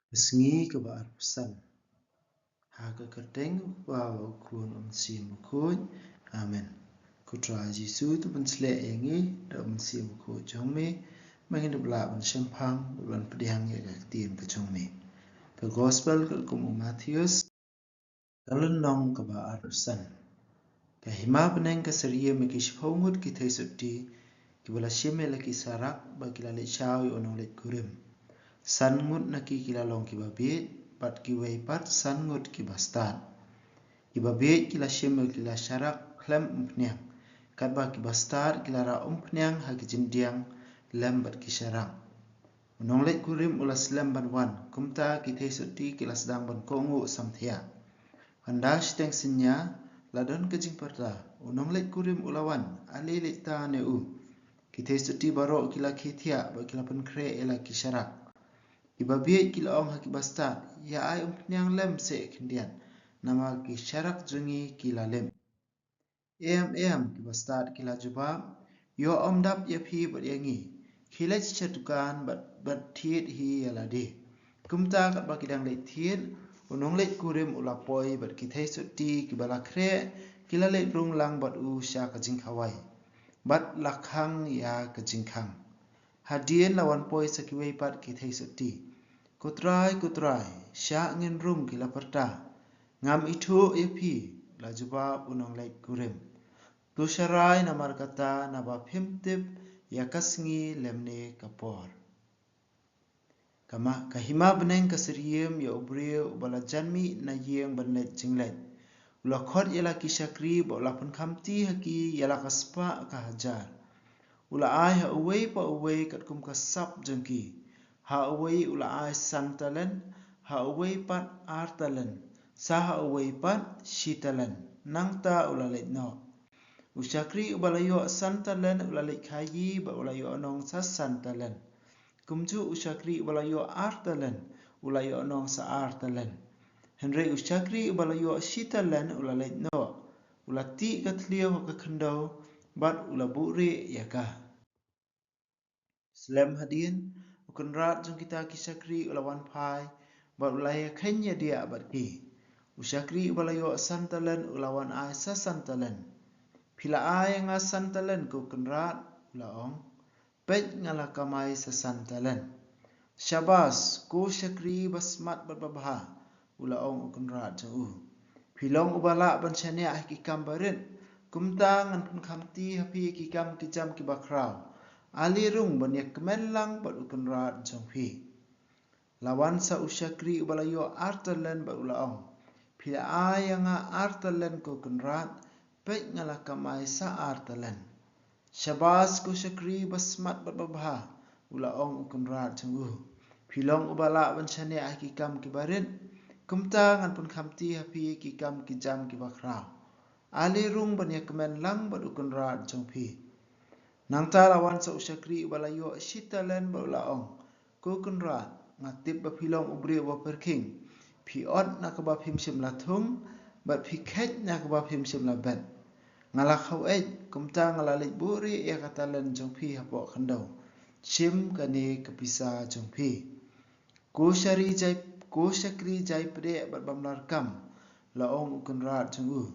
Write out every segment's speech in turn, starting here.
Sengi ke ba pesan. Haka kerteng wa kun sim ku. Amen. Ku tra Jesu tu ben sle yangi da sim ku chong me. Mangin bla ben champang ben pediang ya tin ke chong me. The gospel ke Matthews dalan nong ke ba pesan. Ka hima beneng ke seria me ki shongut ki thesuti ki bala shime la ki sarak ba ki la le chao yo nong le kurim. San ngut na ki la long ki ba bit pat ki wei pat san ngut ki ba start. Ki ba bit ki la shime ki la sharak klem umpnyang. Kat ba ki ba start ki la ra umpnyang ha ki jindiang lem bat ki sharak. Nong le kurim ula slam ban wan kumta ki thesuti ki la sedang ban kongu samthia. Handa shteng sinya la don ke jing parta. Nong le kurim ulawan ali le ta ne u. Ki thesuti baro ki la khithia ba ki la pen kre ela ki sharak. Iba biak kila ong haki basta ya ai umpnyang lem se kendian nama ki syarak jungi kila lem. Em ki basta kila jubab yo om dap ya phi bat yangi kila chatukan bat thiet hi ya lade. Kumta kat ba kidang le thiet unong le kurim ulapoi bat ki thai suti ki bala kre kila le rung lang bat u sya ka jing khawai. Bat lakhang ya ka jing khang. Hadien lawan poi sakiwei pat ki thai suti. Kutrai, syak ngin rum kila perta. Ngam itu epi, la jubab unong lait kurim. Tu syarai namar kata naba pimtip ya kasngi lemne kapor. Kahima beneng kasiriem ya ubriu bala janmi na yeng benlet jinglet. Ula khot yala kisakri ba ula pun kamti haki yala kaspa kahajar. Ula ai ha uwei pa uwei kat kum kasap jengki. Ha away ula ai santalen, ha away pat artalen, sa ha away pat shitalen, nangta ula let no. Usyakri ubalayo santalen ula let kayi ba ulayo anong sa santalen. Kumju usyakri ubalayo artalen, ulayo anong sa artalen. Henry usyakri ubalayo shitalen ula let no. Ula ti katliyo ka kendau, bat ula buri yakah. Slam hadin, ukun rat jong kita kisakri ulawan pai, bat ulaya kenya dia bat ki. Usyakri ubalayo santalan ulawan ai sa santalan. Pila ai nga santalan ku ukun rat ulaong, pet ngala kamai sa santalan. Syabas, ku syakri basmat bat babaha, ulaong ukun rat jong u. Pilong ubala ban syania hikikam barit, kumta ngan pun kamti hapi hikikam kijam kibakrau. Ali rung banyak kemelang bat ukun rat jong pi. Lawan sa usyakri ubalayo artalen bat ulaong. Pila ay nga artalen ko ukun rat, pek ngala kamay sa artalen. Syabas ko syakri basmat bat babaha, ulaong ukun rat jong u. Pilong ubala ban syania hikikam kibarit, kumta ngan pun kamti hapi hikikam kijam kibakrau. Ali rung banyak kemelang bat ukun rat jong pi. Nang ta lawan sa usyakri ubalayo shitalen ba ulaong. Kukun rat ngatip ba pilong ubri ba perking. Pi ot na ka ba pimsim la thung, bat pi khet na ka ba pimsim la bet. Ngalak hau kumta ngalalit buri ya katalen jong pi hapo khandau. Shim kani kapisa jong pi. Ku syakri jai pede bat bamlar kam. Laong ukun rat jong u.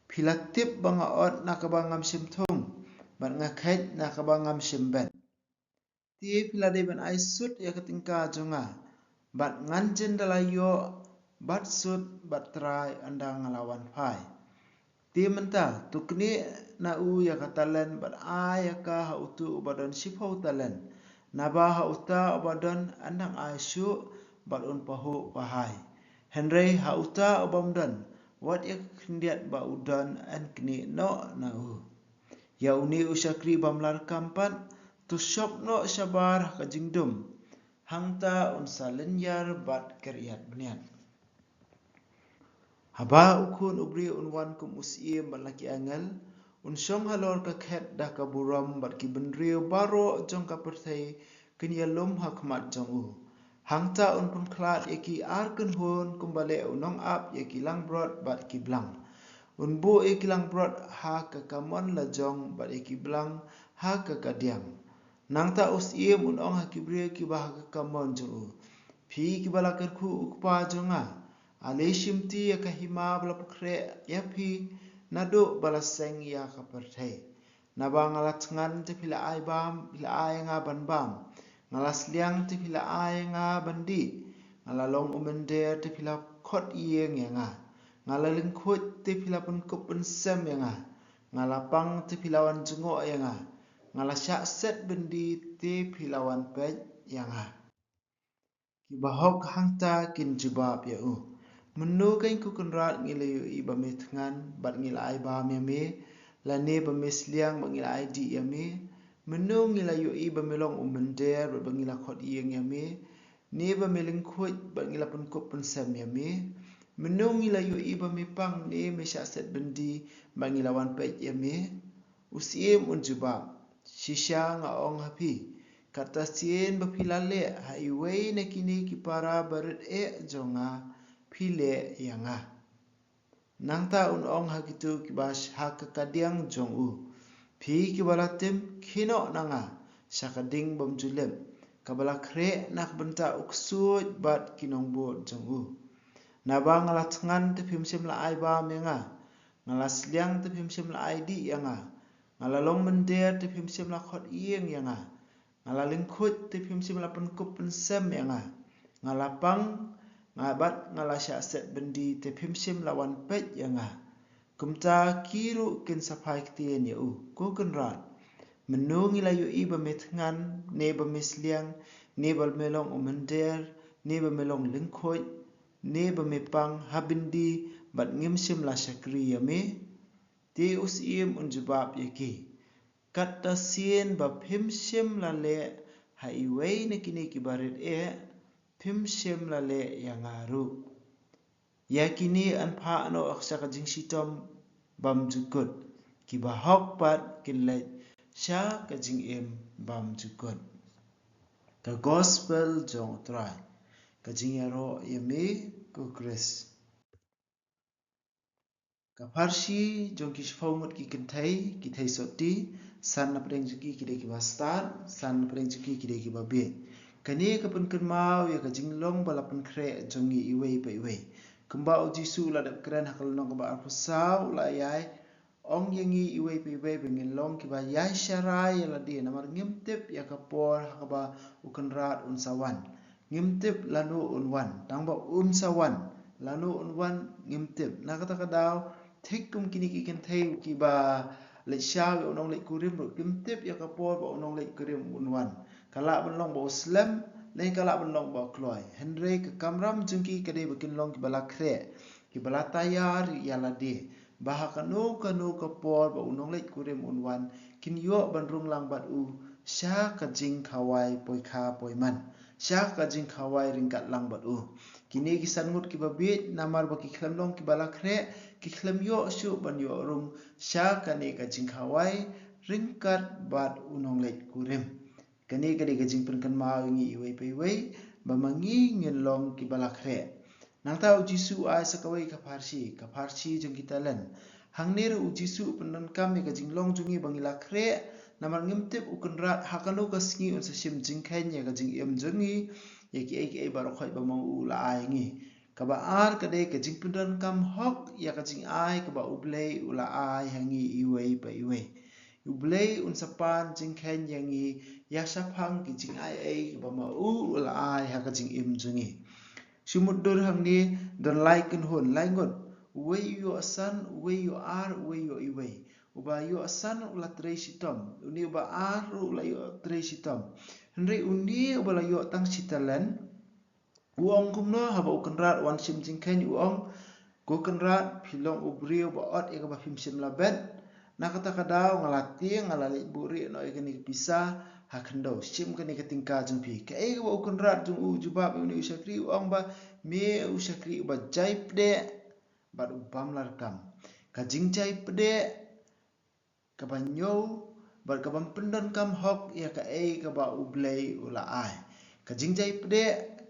Pilatip ba nga ot na ka ba ngam sim thung. Bat ngakait na kabangam simben. Ti pilade ban ai sut ya ketingka jonga. Bat nganjen dalayo bat sut bat try anda ngalawan pai. Ti menta tukni na u ya katalen bat ai ka ha utu ubadon sipau talen. Naba ha uta ubadon andang ai syu bat un pahu pahai. Henry ha uta ubamdan wat ya kendiat ba udan an kni no na u. Ya uni usyakri bamlar kampat, tu syop no syabar ka jingdum. Hangta unsa lenyar bat keriat benian. Haba ukun ubri unwan kum usiem bat laki angel, unsyong halor ka khet dah ka buram bat ki benriu baro jong ka perthai kenyalum hakmat jong u. Hangta un pun klat eki arken hun kumbale unong ap eki langbrot bat ki blang. Unbu ikilang brot ha ka kamon la jong bat ikiblang ha ka kadiam. Nang ta us iem unong ha kibria ki bah ka kamon jong u. Pi ki bala kerku ukpa jonga. Aleshim ti ya kahima bala pekre ya pi nado bala seng ya kapertai. Naba ngalat ngan te pila ai bam pila ai nga ban bam. Ngalas liang te pila ai nga bandi. Ngalalong umender te pila kot ieng ya nga. Ngalaling kut te pila pun kup pun sem ya nga. Ngalapang te pila wan jengok ya nga. Ngalasyak set bendi te pila wan pej ya nga. Kibahok hangta kin jubab ya u. Menu kain ku kenrat ngilayu i bame tengan bat ngilai ba me me lane bame sliang bat ngilai di ya me menu ngilayu i bame long umender bat ngila khot ieng ya me ne bame lingkut bat ngila pun kup pun sem ya me menu ngilayu i bame pang ne me syak set bendi bat ngila wan pej ya me usiem un jubab shisha nga ong hapi kata sien bapilale haiwei na kini kipara barit jonga pile yanga. Nangta ong hakitu kibas hakakadiang jong u. Pi kibalatim kino nanga sakading bom julem. Kabala kre nak benta uksud bat kinong bot jong u. Naba ngalatngan te pimsim la ai ba menga. Ngalas liang te pimsim la ai di yanga. Ngalalong mender te pimsim la khot ieng yanga. Ngalalingkut te pimsim la penkup pensem yanga. Ngalapang ngabat ngalasya set bendi te pimsim lawan pej yanga. Kumta kiru kin sapai ketien ya u. Ku kenrat. Menu ngilayu i bemetngan, ne bemesliang, ne balmelong umender, ne bemelong lingkut, ne bemepang habindi bat ngimsim la syakri ya me. Te usim unjubab yaki. Kata sien ba pimsim la le haiwei ne kini kibarit pimsim la le yang aru. Yakini an pa ano aksaka jing sitom bam jukut. Kiba hok pat kinlet sya ka jing bam jukut. Ka gospel jong try. Ka jing yaro yame ku Chris. Ka parsi jong kisfaungut ki kintai soti san na preng juki kide kiba start san na preng juki kide kiba be. Kani kapun mau ya kajing long balapan kre jongi iwei pa iwei. Kembau jisu la dap keren hakal nong keba arpusau la yai ong yangi iwei pa iwei bengin long kiba yai syarai ya la dia namar ngimtip ya kapor hakaba ukenrat unsawan. Ngimtip lanu unwan tangba unsawan lanu unwan ngimtip. Na kata kadau thikum kini kikin thai kiba le syaw ya unong le kurim ro ngimtip ya kapor ba unong le kurim unwan. Kalak benlong ba Islam, lain kalak benlong ba Kloy. Henry ke kamram jengki kade bikin long kibala kre. Kibala tayar ya lade. Baha kanu kapor ba unong leit kurim unwan. Kin yo bandrung lang bat u. Sya kajing kawai poika poiman. Sya kajing kawai ringkat lang bat u. Kini kisan ngut kibabit namar ba kiklam long kibala kre. Kiklam yo syuk ban yo rung. Sya kani kajing kawai ringkat bat unong leit kurim. Kani kadi kajing penkan mau ngi iwei pe iwei bamangi ngelong ki balakre. Nang tau jisu ai sakawai ka parsi jeng kita len. Hang niru jisu pendan kami kajing long jungi bangila kre namar ngimtip ukenrat hakanu kasngi un sasim jingkain ya kajing jengi ya ki ai barokhoi bamang u la ai ngi. Kaba ar kade kajing pendan kam hok ya kajing ai kaba ublei ula ai hangi iwei pe iwei. Ublei unsapan jingkain yangi ya sapang ki jing ai ba ma u la ai ha ka jing jungi sumudur hang ni don like hun laingot we you asan we you are we you iwei uba you asan ula tresitom uni uba ar ula you tresitom henry uni uba la you tang sitalen uong kumno haba ukenrat wan sim jingkain uong ko kenrat pilong ubrio ba ot e ba fimsim labet. Na kata kadau ngalati ngalali buri no ikani bisa hakendo sim kani ketingka jengpi ke ai ba ukenrat jung u jubab uni usakri uang ba me usakri ba jaipde ba ubam larkam ka jingjai pede ka banyo ba ka bam pendon kam hok ya ka ai ka ba ublei ula ai ka jingjai pede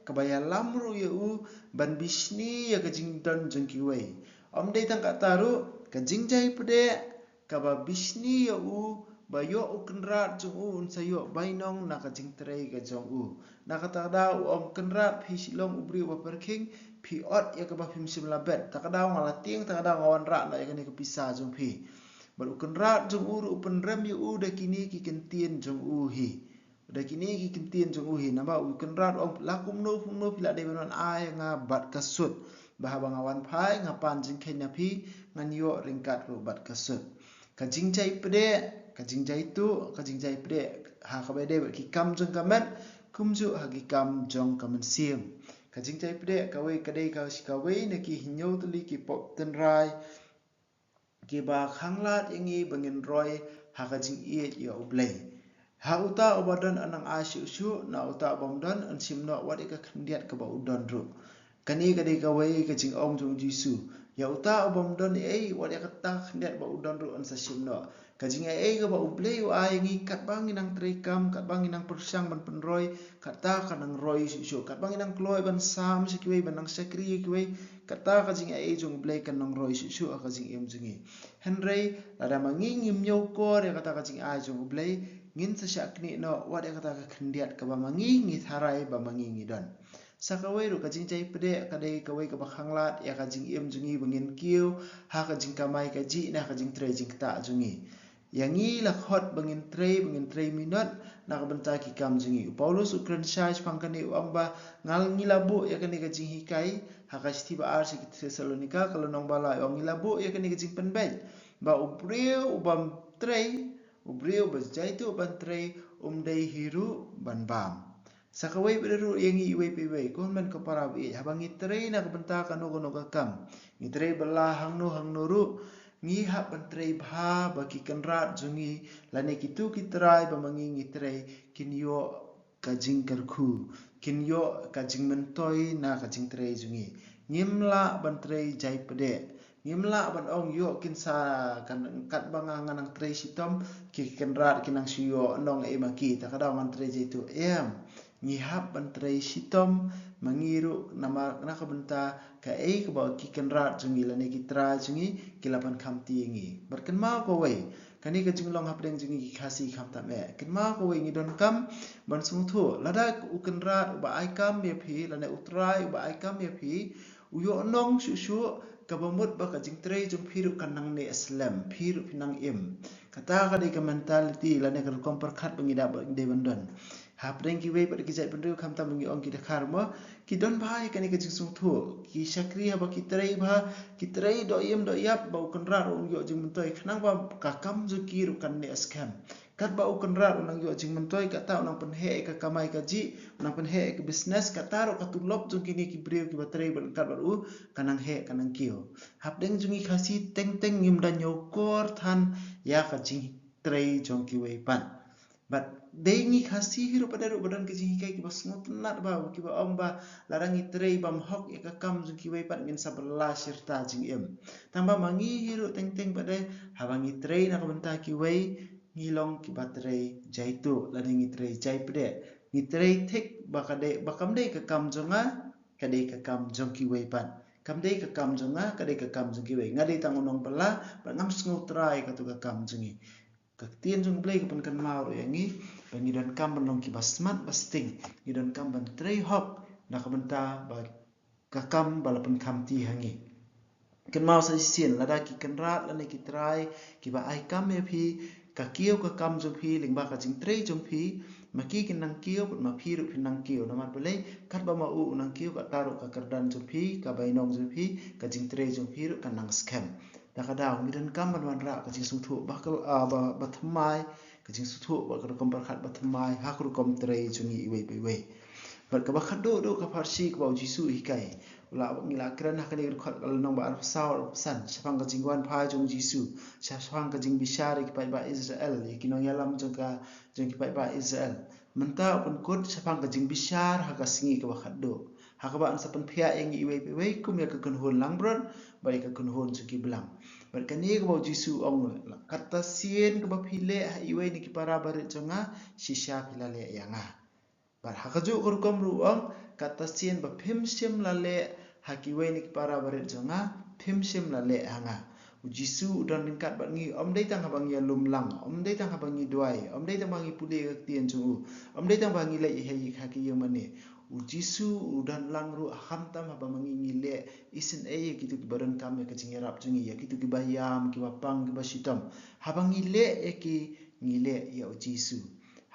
ka ba ya lamru ya u ban bisni ya ka jingdon jengki wei om dei tang ka taru ka jingjai pede kaba bisni ya u ba yo ukenrat jong u unsa yo bainong na ka jingtrei ka jong u Nakatadaw ong kenrat pi silong ubri wa perking pi ot ya ke ba pim sim labet. Takadaw ngalating takadaw ngawan rak na ya ke ni kepisah jong pi. Baru kenrat jong uru upen rem yu u da kini ki kentien jong u hi. Da kini ki kentien jong u hi. Namba u kenrat ong lakum no pila de benon ai nga bat kasut. Bahaba ngawan pai ngapan jing kenya pi ngan yo ringkat ru bat kasut. Kajing jai pede, kajing jai tu, kajing jai pede. Ha kabede bat ki kam jong kamet, kumju ha ki kam jong kamen siam. Kajing jai pede kawai kadai kau si kawai ne ki hinyau tuli ki pop tenrai. Ki ba khanglat ingi bangin roy ha kajing iet ya ublay. Ha uta obadan anang asyu usyu na uta bomdan an simno wat ika khandiat ka ba udan ru. Kani kadai kawai kajing ong jong jisu. Ya uta bomdan wat ika tak khandiat ba udan ru an sa simno. Kajing ka ba ublay u ai ngi kat bang inang trekam kat bang inang persang ban penroy kata kanang roy usyu kat bang inang kloy ban sam sikwai banang sakri kiwai kata kajing jong ublay kanang roy usyu kajing em jungi. Henry ada mangi ngim nyokor ya kata kajing jong ublay ngin sa syakni no wat ya kata ka khandiat ka ba mangi ngi tharai ba mangi ngi don. Sakawai ru kajing jai pede kadai kawai ka bakhanglat ya kajing em jungi bangin kiu ha kajing kamai kaji na kajing tre jing ta jungi. Yangi lakhot bangin tre minut na kabenta ki kam jungi. Paulus ukran syaj pangkani uang ba ngal ngilabu ya kani kajing hikai ha kajti ba ar sikit Thessalonika kalau nong bala uang ngilabu ya kani kajing penbai ba ubriu ubam tre ubriu ba jaitu ban tre dai hiru ban bam. Sakawai beru yangi iwai piwai kon men kapara bi habangi tre na kabenta kanu kono kam. Ni tre bala hangnu ru ngi hap pentrei bha bagi kenrat jungi lane kitu kitrai bamangi ngitrai kinyo kajing karku kinyo kajing mentoi na kajing trei jungi ngimla bantrei jai pede ngimla ban ong yo kinsa kan kat banga nganang trei sitom ki kenrat kinang siyo nong e maki takada man trei jaitu ngi hap bantrei sitom mangiru nama nakabenta ka ka ba ki kenrat jungi lane kitra jungi kilapan khamti ngi berken mau ko wei kani ka jinglong hapdeng jungi ki khasi khamta me ken mau ko wei ngi don kam ban sung thu lada u kenrat ba ai kam ye phi lane utrai ba ai kam ye phi u yo nong su su ka bamut ba ka jing trei jung phiru kanang ne islam phiru pinang im kata ka de ka mentality lane ka kom perkhat bangi da de bandon hapdeng ki wei pada kijat pendeu khamta bangi ong ki dakhar mo ki don bhai kani ka jing sung thu ki sakri ba ki trei ba ki trei do yap ba kenrat ong yo jing mentoi khnang ba ka kam ju ki ru kan ne scam kat ba kenrat ong yo jing mentoi ka ta ong penhe ka kamai ka ji ong penhe ka business ka taru ka tulop jung kini ki breu ki ba trei ban kat ba u kanang he kanang kio hapdeng jungi khasi teng ngim da nyokor than ya ka jing trei jong ki wei pan but dengi khasi hiru pada ru badan kejing hikai ki bas ngotnat ba ki ba om ba larangi trei bam hok ya kam jung ki wei pat ngin sabla sirta jing em tamba mangi hiru teng pada habangi trei na kabenta ki wei ngilong ki batrei jaitu larangi trei jai pede ngi trei thik bakade bakam dei ka kam jonga kadei ka kam jong ki wei pat kam dei ka kam jonga kadei ka kam jong ki wei ngadei tangunong pala ba ngam snutrai ka tu ka kam jongi Kaktian jung play kapan kan mau yangi pengidan kam benong ki basmat basting ngidan kam ban trei hok na kabenta ba kakam balapan kam ti hangi kan mau sa sien lada ki kenrat lane ki trai ki ba ai kam me phi ka kiu ka kam jung phi lingba ka jing trei jung phi maki kinang kiu put ma phi ru pinang kiu na mat belai kat ba ma u nang kiu ka taru ka kerdan jung phi ka bainong jung phi ka jing trei jung phi ru kanang scam Dakadaw ngidan kam ban ra ka jing suthu bakal ba thamai ka jing suthu ba ka kom parkhat ba thamai ha ku kom trei jungi iwei wei bar ka ba khadu do ka farsi ka ba jisu hikai ula ngila kran ha kali khat kal nong ba ar saw san sapang ka jingwan phai jung jisu sapang ka jing bishar ki pai ba Israel ki nong yalam jung ki pai ba Israel menta pun kut sapang ka jing bishar ha ka singi ka ba khadu ha ka ba an sapan phia eng iwei wei kum ya ka kun hon langbron bai ka kun hon suki belang berkani ka ba jisu ong kata sien ka ba phile ha iwei ni ki para barit jonga shisha philale yanga bar ha ka ju kur kom ru ong kata sien ba phim sim lale ha ki wei ni ki para barit jonga phim sim lale hanga Jisu udan lingkat bangi dai tang habangi lum lang dai tang habangi duai dai tang bangi puli tien chu dai tang bangi le he khaki yang mane Jisu udan lang ru ham tam habangi ngile isin kitu baran kam ya kacing rap jungi ya kitu ki bayam ki bapang ki basitam habangi le ki ngile ya Jisu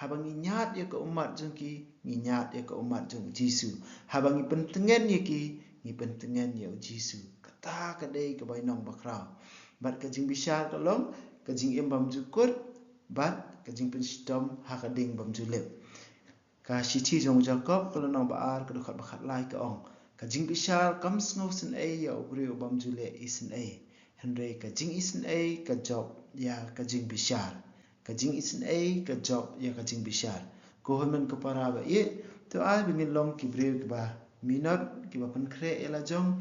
habangi nyat ya ke umat jungki nyat ya ke umat jung Jisu habangi pentengen ya ki ni pentengen ya Jisu kata kadai ke bainong bakrau bat kajing bishar kalong kajing imbam jukut bat kajing pensitom hakading bam julep ka shichi jong Jacob kalau nang baar kedukat bakat lai ke ong kajing bishar kam snow sin ya ubri bam jule isin Henry kajing isin ka job ya kajing bishar kajing isin ka job ya kajing bishar ko homen ko para ba ye to ai bingin long ki bre ba minot ki ba pankre ela jong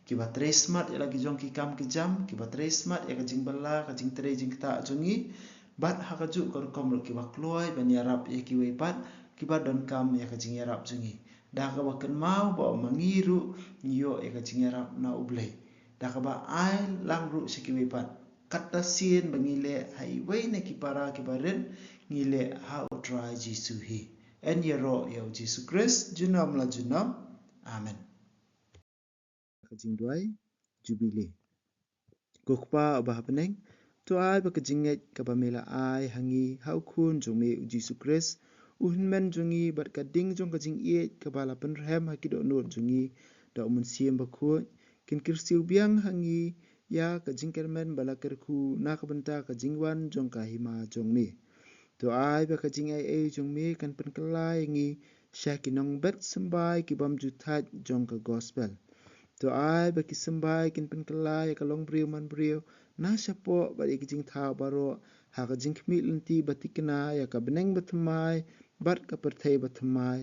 ki ba tre smart ela ki jong ki kam ki jam ki ba tre smart ya kajing bala kajing tre jing ta jongi bat hakaju kor kom ki ba kloi ban yarap ya ki we pat ki ba don kam ya kajing yarap jongi da ka ba kan mau ba mangiru yo ya kajing yarap na ublei da ka ba ai lang ru si ki we pat kata sien bangile hai we ne ki para ki ba ren ngile how try Jisu hi en yero ya Jisu Christ junam la junam amen kajing duai jubile kokpa ba hapneng to ai ba kajing ngai ka ba mela ai hangi hau khun jome Jisu Christ men jungi bat kading jong kajing ie ka bala pen rem hakido nur jungi da umun siem ba khu kin kirsiu biang hangi ya kajing kermen bala kerku na ka benta kajing wan jong ka hima jong me to ai ba kajing ai jong me kan pen kelai ngi shakinong bet sembai ki bam juthat jong ka gospel to ai ba ki sembai kin pen kelai ka long briu man briu na sapo ba ki jing tha baro ha ka jing khmi lenti batikna ya ka beneng batmai bat ka perthai batmai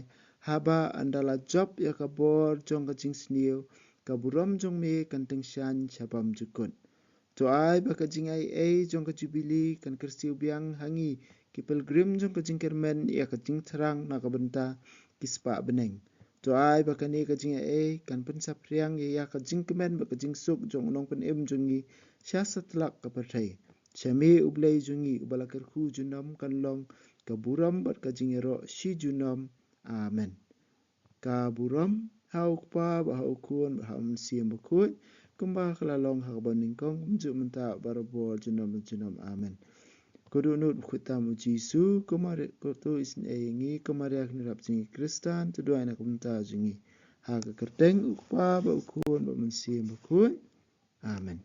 haba andala job ya ka bor jong ka jing sniu ka buram jong me kan teng shan chapam jukun to ai ba ka jing ai jong ka jubili kan kersiu biang hangi ki pilgrim jong ka jing kermen ya ka jing thrang na ka benta kispa beneng to ai ba kani ka jing kan pensap riang ya ka jing kemen ba ka jing suk jong nong pen em jongi sya satlak ka perthai chami ublei jongi ubala kerku junam kan long ka buram bat ka jing ero shi junam amen ka buram hau pa ba hau kun ba hau siem ba khu kumba khalalong ha ba ningkong ju menta barabo junam amen kodu nut khutam Jisu kumare ko to isin ngi kumare ak ni rap jingi Kristan tu doa na kumta jingi ha ka kerteng pa ba kun ba siem ba khu amen